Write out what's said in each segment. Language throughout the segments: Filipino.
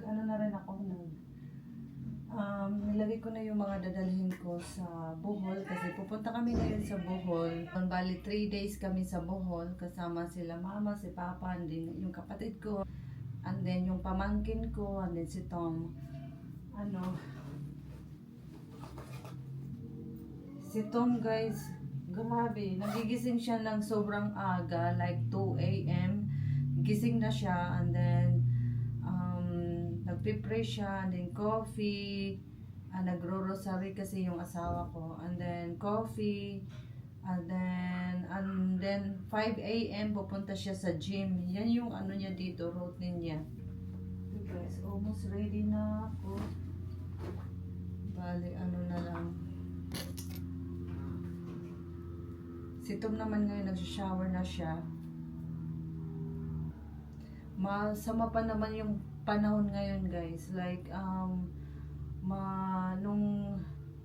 ano na rin ako, nilagay ko na yung mga dadalhin ko sa Bohol kasi pupunta kami ngayon sa Bohol. Bali 3 days kami sa Bohol kasama sila mama, si papa, and then yung kapatid ko, and then yung pamangkin ko, and then si Tom. Si Tom guys, grabe, nagigising siya ng sobrang aga, like 2 a.m. Gising na siya, and then nagpipray siya, and then coffee, nagro-rosary kasi yung asawa ko, and then coffee, and then 5 a.m. pupunta siya sa gym. Yan yung ano niya dito, routine niya. Okay guys, almost ready na ako. Bali, ano na lang. Si Tom naman ngayon, nag-shower na siya. Masama pa naman yung panahon ngayon guys, like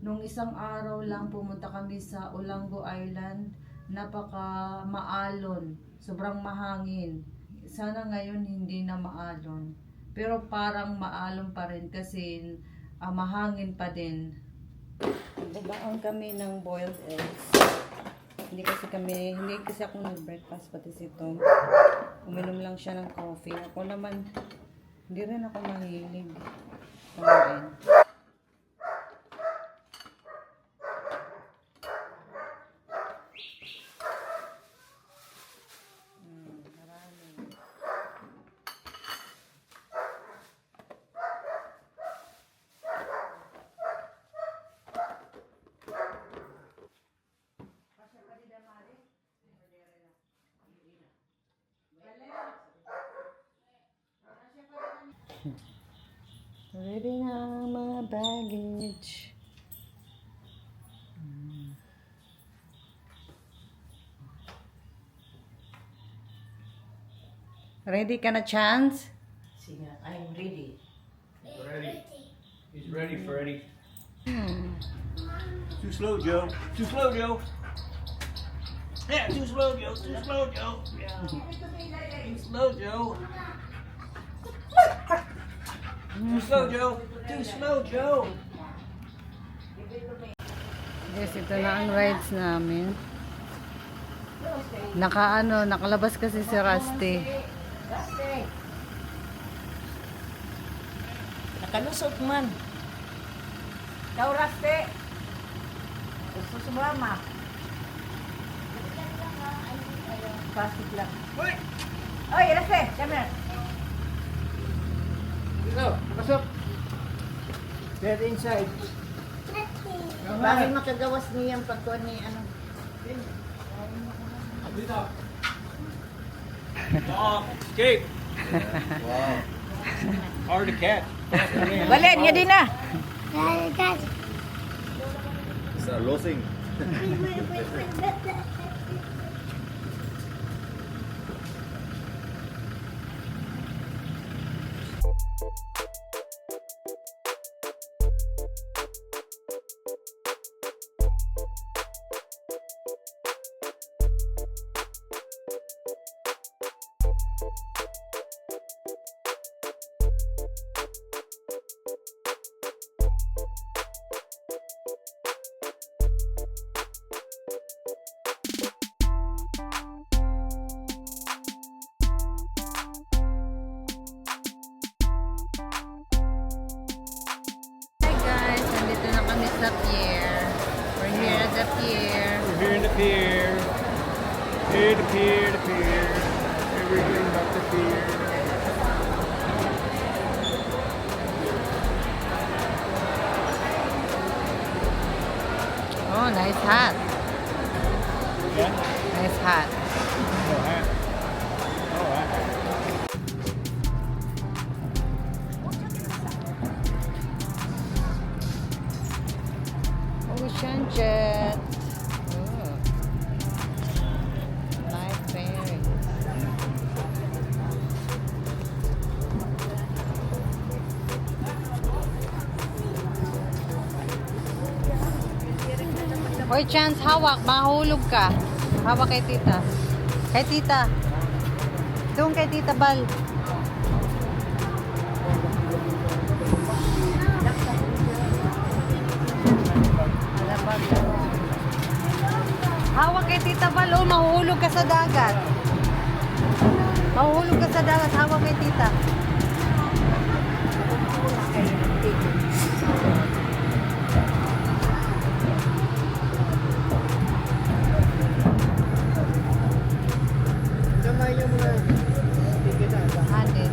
nung isang araw lang pumunta kami sa Olango Island, napaka maalon, sobrang mahangin. Sana ngayon hindi na maalon, pero parang maalon pa rin kasi mahangin pa din. Babaon kami ng boiled eggs. Hindi kasi ako nag-breakfast, pati si Tom uminom lang siya ng coffee. Ako naman, hindi rin ako mahilig kumain. Marami. Ready na ang mga baggage. Ready ka na, Chance? Sige, I'm ready. Ready. He's ready, Freddy. Too slow, Joe. Too slow, Joe. Yeah, too slow, Joe. Too slow, Joe. Yeah. Too slow, Joe. Too slow, Joe. Too slow, Joe. Yes, ito na ang rides namin. Nakalabas kasi si Rusty. Rusty! Nakalusot man. Ikaw, Rusty! Gusto sumama. Pasok lang. Wait. Oy, Rusty! Come here. Go. Pasok. Get inside. Bakit makagawas niyang pagkuhan ni ano? Dito. Oh, escape. Wow. Hard to catch. Balen, nga din na! Sa losing. Sa pier. We're here at the pier. We're here in the pier. Here the pier, the pier. Everything about the pier. Oh, nice hat. Yeah? Nice hat. Oh, hat. Oh, hat. Ocean jet. Oh. Nice ferry. Hoy, Chance, hawak. Mahulog ka. Hawak kay tita. Kay tita. Doon kay tita Bal. Hawak kay Tita Val, oh, mahuhulog ka sa dagat. Mahuhulog ka sa dagat, hawak kay Tita. Handed.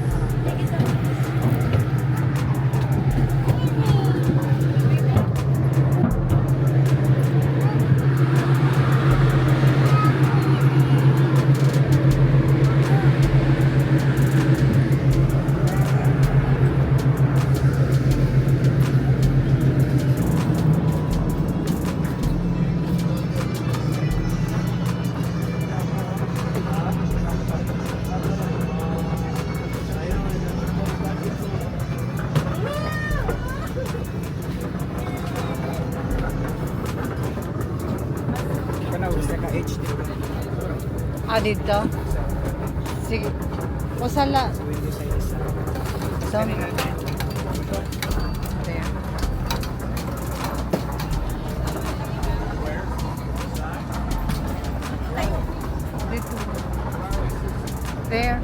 Ah, dito? Sige. O sala. So, there. Dito. There.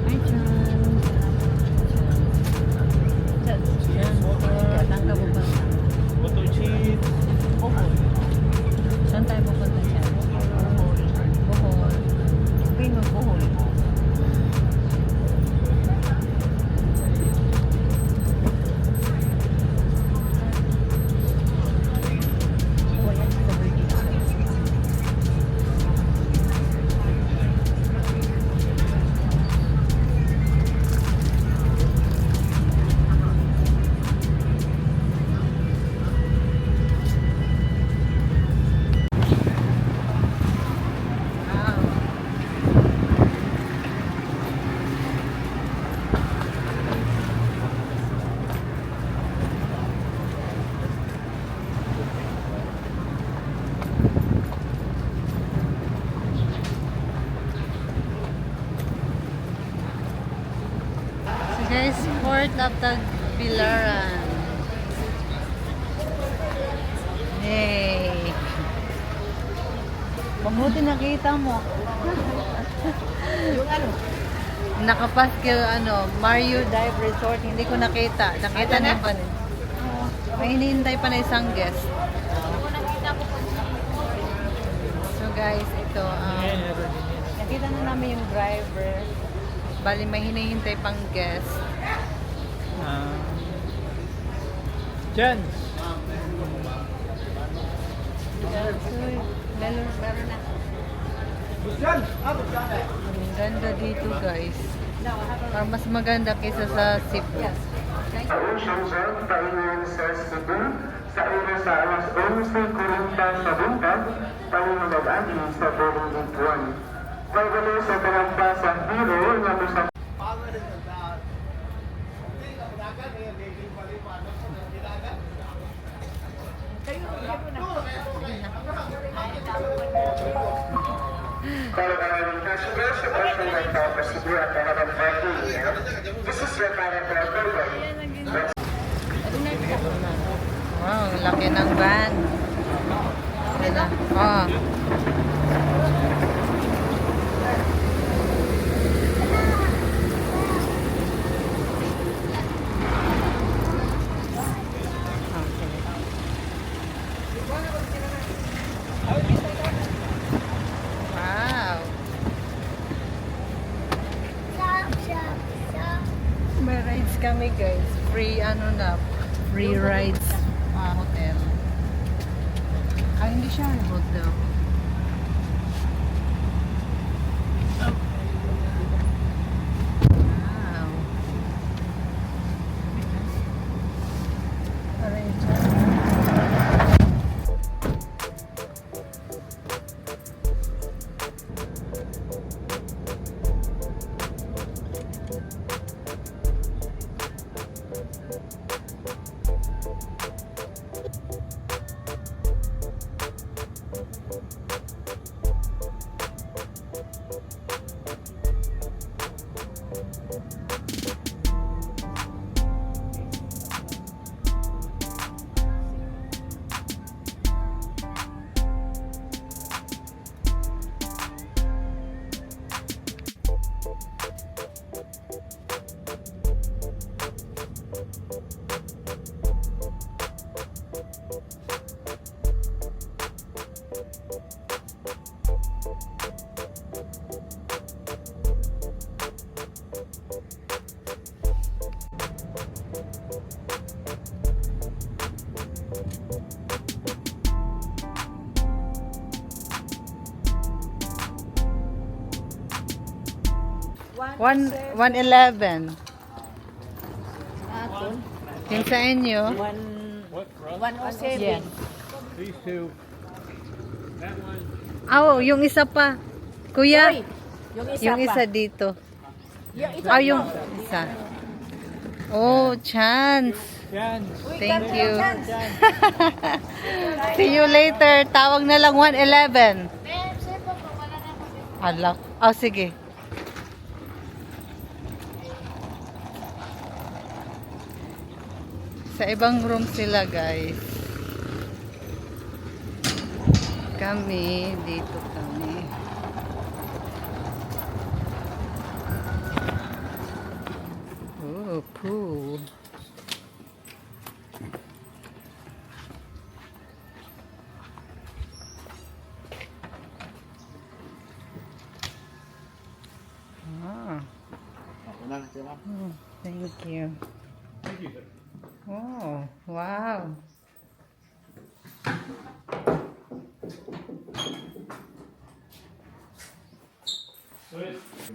Hi, Chan. Tangga mo ba? Buto cheese. Bohol. Saan tayo pupunta siya? Bohol. Bohol. Sabihin mo, Bohol. Guys, Port of Tagbilaran. Yay! Mabuti nakita mo. Yung ano? Nakapaskil, Mario Dive Resort. Hindi ko nakita. Nakita Ano niya na? pa rin. May hinihintay pa na isang guest. So guys, ito. Nakita na namin yung driver. Bali, may hinihintay pang guest. Jan. Meron na. Ang ganda dito guys. Parang mas maganda kaysa sa Cebu. Shenzhen, paingan sa Cebu, sa oras sa alas 11:40 sa buntag, palinagag-agi sa buong Butuan. Pagdalo sa taragpa sa hero nga sa para maraming passengers sa personal nagpapasigur at talagang parking. This is your para program. Wow, laki ng van. Oh. Wow. May rides kami guys. Free free rides hotel. Hindi siya hotel. Wow. 111. Aton. Yung sa inyo? What from? 107. Yes. These two. That one. Oh, yung isa pa. Kuya, Oy, yung pa. isa dito. Yung isa Ah, yung pa. isa. Oh, chance. Yan. Thank you. See you later. Tawag na lang 111. Alak. Oh, sige. Sa ibang room sila, guys. Kami, dito kami. Oh, pool. Ah. Oh, thank you. Oh, wow.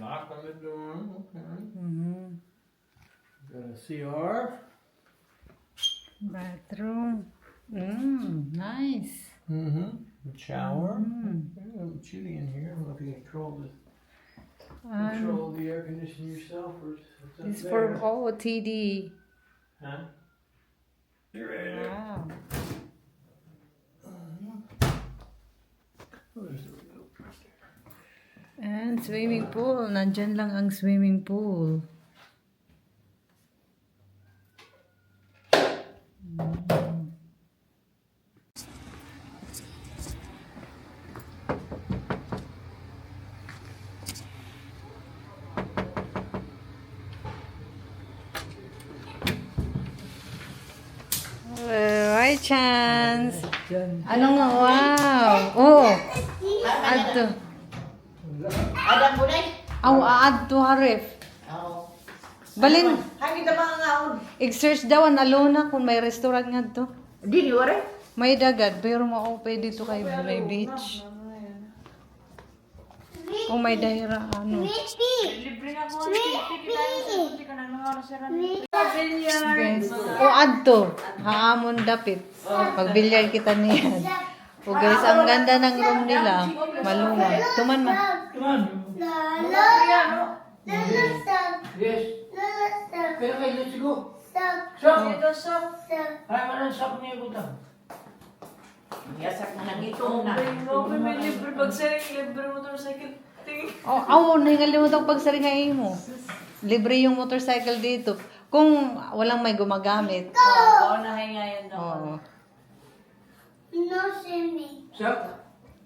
Lock on the door. Okay. Mhm. Got a CR. Bathroom. Nice. Mm-hmm. Shower. Mm. Okay, a little chilly in here. I don't know if you can control Um, the air conditioning yourself or it's up it's there. for TD. Huh? You're right there. Wow. Oh, there's the window. And swimming pool. Nandyan lang ang swimming pool. Hi, Chance. Anong wow? Oh. Adto. Adam Bunay? Aw, adto harif. Oo. Balin, Hangin na mga ngaon. i-search daw ang alona kung may restaurant nga to. Di di ore? May dagat, pero pwede dito kay may beach. Kung may daira, ano. Guys, o adto, haamon dapit. Pagbilyar kita niyan. O guys, ang ganda ng room nila. Malunga. Tuman ma. Yes. Pero kayo, let's go. Stop. Ay, manang stop niya ko ta. Yasak na nangitong na. Oh, nangalimutan ko pagsaringay mo. Libre yung motorcycle dito. Kung walang may gumagamit. Oo. Stop.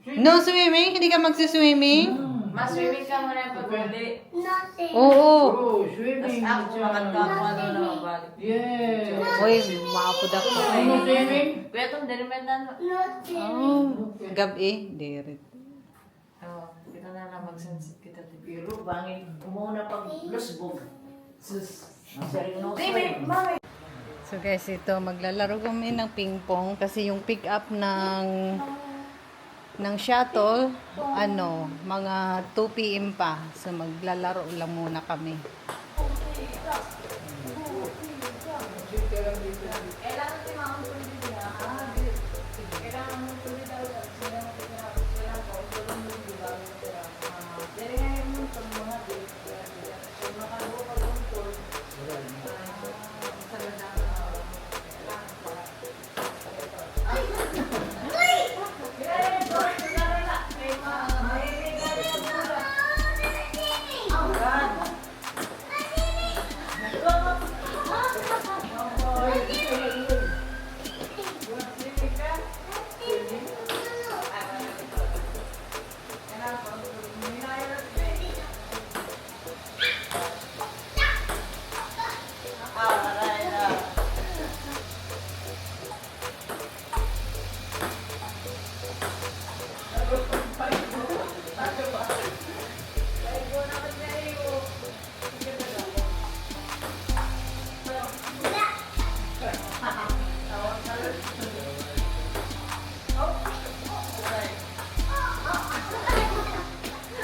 No swimming? Hindi ka magsiswimming? Mas-swimming ka muna pag hindi. Oo. Oh, swimming. Ako makanta ko ano na mabalik. Yeah. Uy, maapod ako. Ano swimming? Kuya itong dirimetan. Oh, gabi. Dirit. Oo, kita na lang mag-sunset kita. Pero bangin umuna pag lusbog. Sus. Sereno. So guys, ito maglalaro kami ng ping pong kasi yung pick up ng shuttle, mga 2 PM pa. So maglalaro lang muna kami.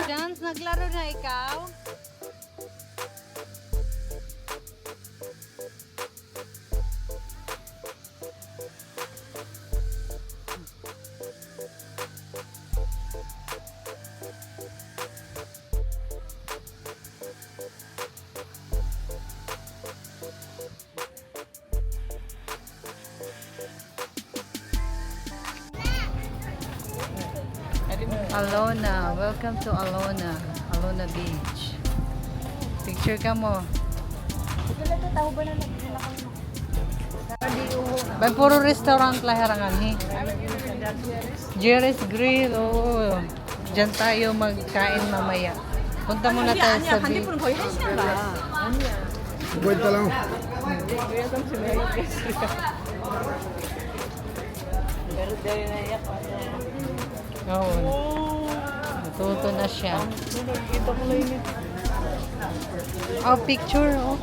Chance, naglaro na ikaw? Alona. Welcome to Alona. Alona Beach. Picture ka mo. Bay puro restaurant lah harangan ni. Jerry's Grill. Oh. Diyan tayo magkain mamaya. Punta muna tayo sa beach. Kwenta lang. Oo. Natuto na siya. Oh, picture. Oh.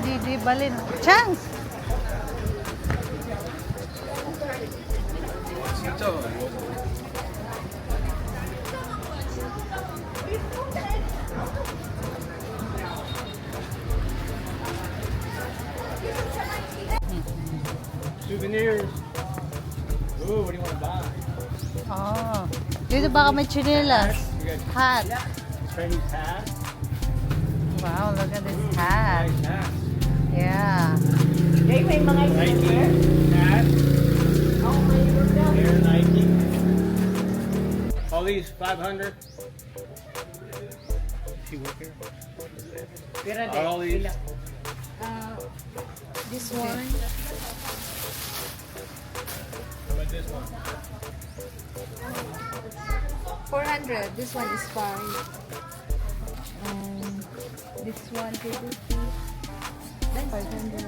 Di balin. Chance! Souvenirs. Ooh, what do you want to buy? Oh. Dito baka may chinelas. Hat. Chinese hat. Wow, look at this hat. Nice hat. Yeah. May mga Nike hat. Air Nike. All these 500. See what here? Are all these? This one. How about this one? 400. This one is 5. This one 250. Then 500.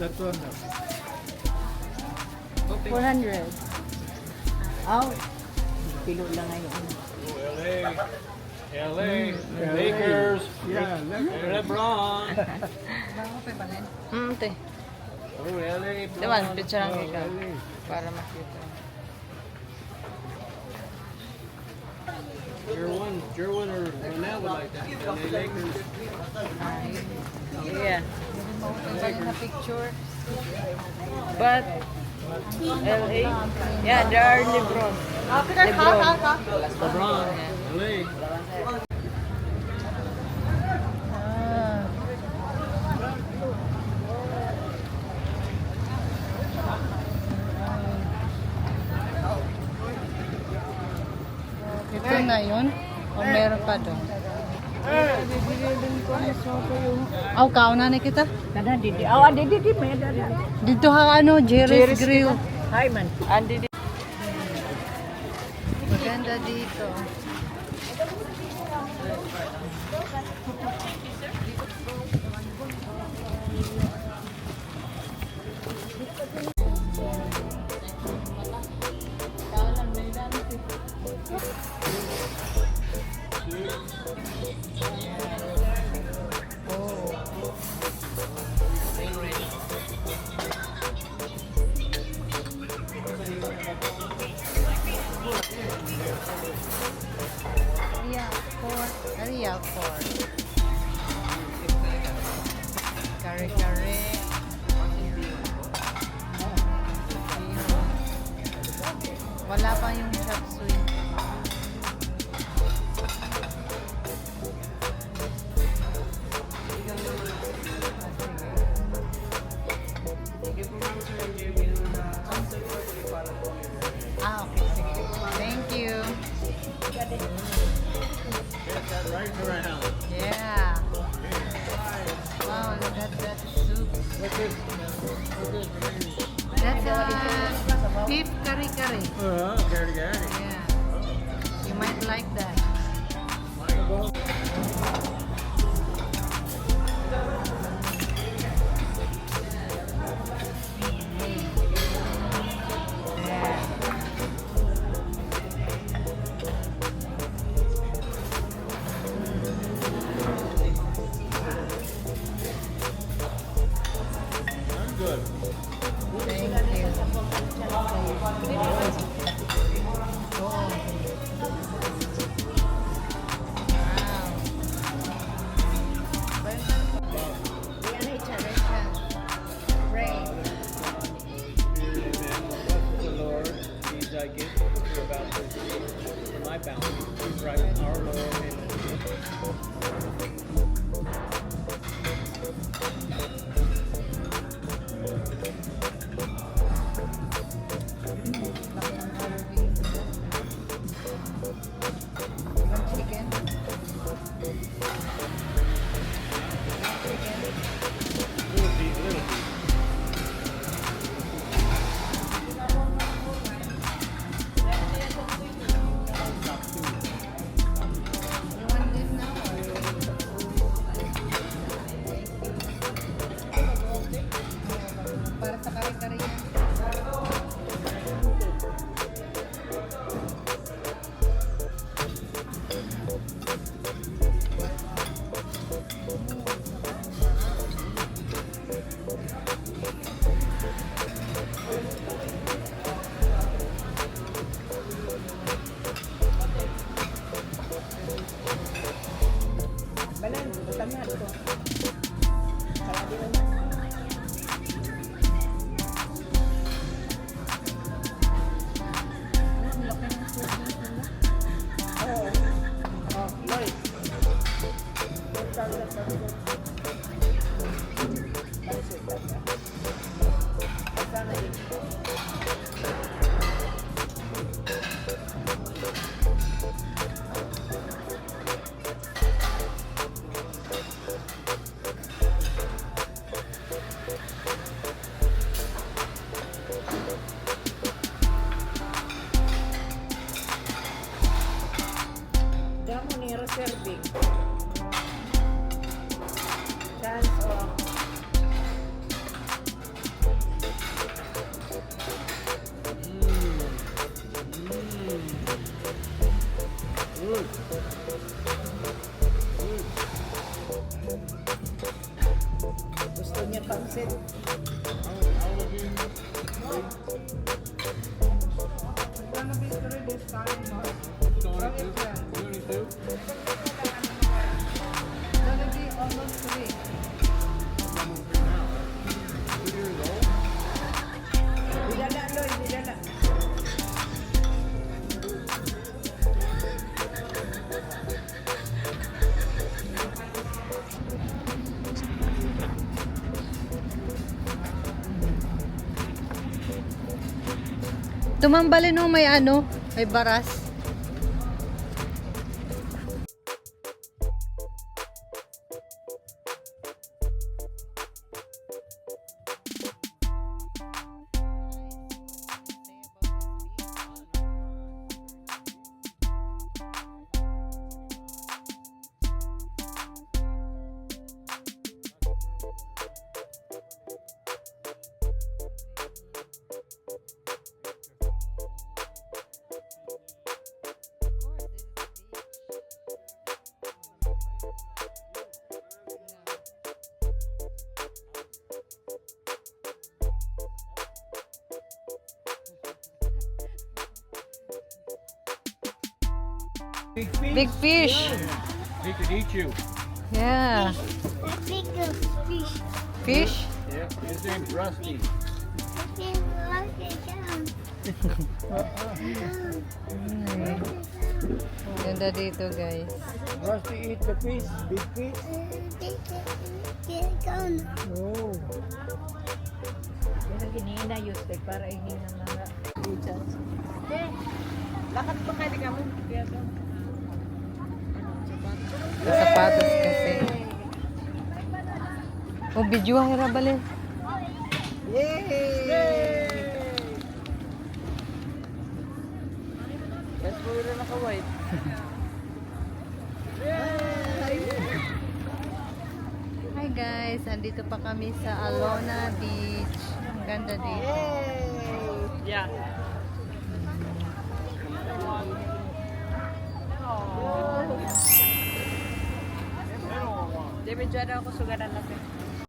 That one. 400. Oh, pilo lang ngayon. LA, Lakers, LeBron. Te. Oh, LA. Diba, picture lang ikaw. Para makita. Jerwin or Ronaldo would like that. LA Lakers. Yeah. Na picture. But LA, yeah, there are LeBron. LeBron, LA. Ito na yun? O meron pa doon? Aw, kauna na kita. Kada didi. Oh, didi may dada. Dito ha, ano, Jerry's Grill. Hi man. Andi dito. Maganda dito. Area 4. Kare-kare. Wala pa yung chop suey. Okay. Sige. Thank you. Right around. Yeah. Wow, look at that soup. That's beef kare-kare. Gary. Yeah. You might like that. Good. Thank you. ko. Kaya di naman. Oo. Oh, Lloyd. Damo ni reserving. Chance of gusto niya pansit. Dilala, Lloyd, dilala. Tumambalin mo may ano, may baras. Big fish. Big fish. He could eat you. Yeah. Fish? Yeah. His name's Rusty. Ganda dito, guys. Rusty eat the fish. Big fish. Oh. Yan ang gininayos para hindi na mga chance. Lakad pa kayo kami. Sa sapatos kasi. O, video ang hirabalin. Yay! That's why we're naka-white. Hi guys, andito pa kami sa Alona Beach. Ang ganda dito. Yeah. David, dyan ako sugaran natin.